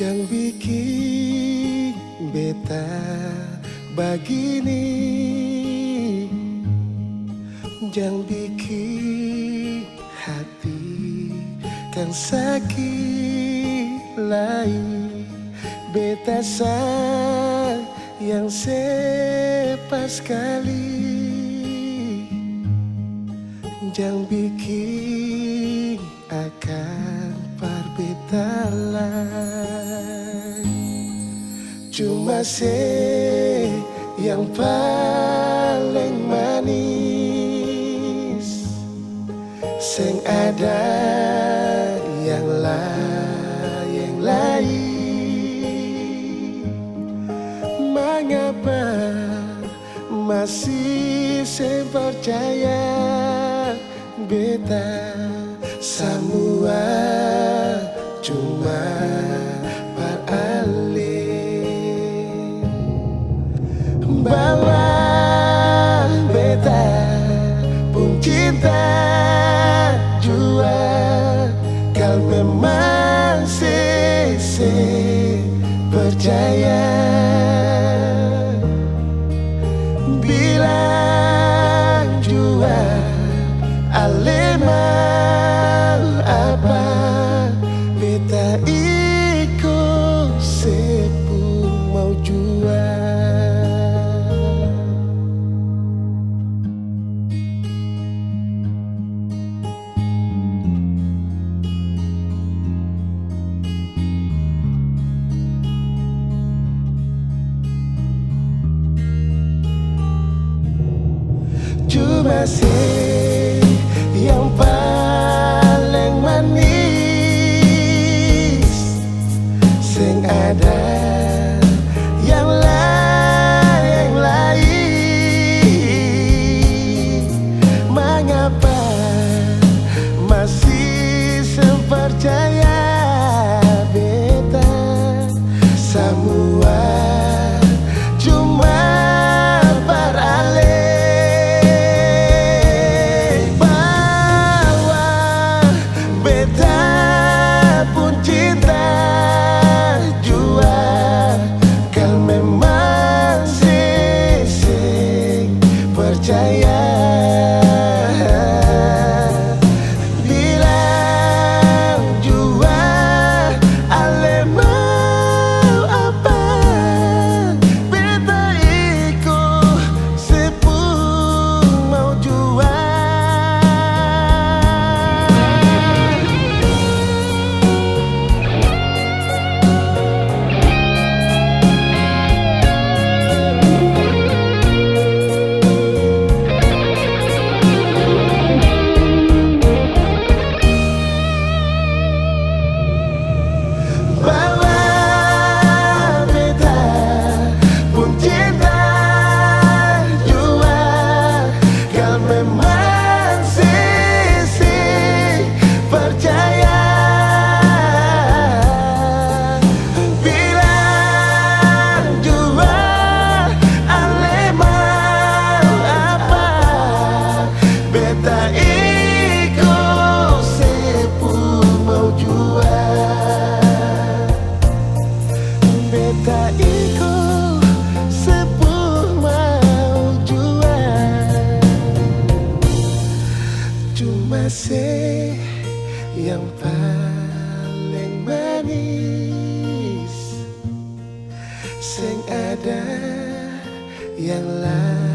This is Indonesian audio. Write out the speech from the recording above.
Jangan bikin beta begini, jangan bikin hati kan sakit lagi. Beta sayang sepas sekali, jangan bikin akan berbeda lagi. Cuma yang paling manis, sing ada yang lain. Mengapa masih saya percaya beta semua cuma beralih bahwa beta pun cinta jua kau memang percaya. Bilang jua alemah apa beta ikut sepung mau jua. Cuma yang paling manis, sing ada yang lain. Mengapa masih percaya beta semua cuma beralih. Percaya, bilang jua ale mau apa beta ikut sepung mau jua. Beta ikut sepung mau jua. Cuma yang paling manis, sing ada yang lain.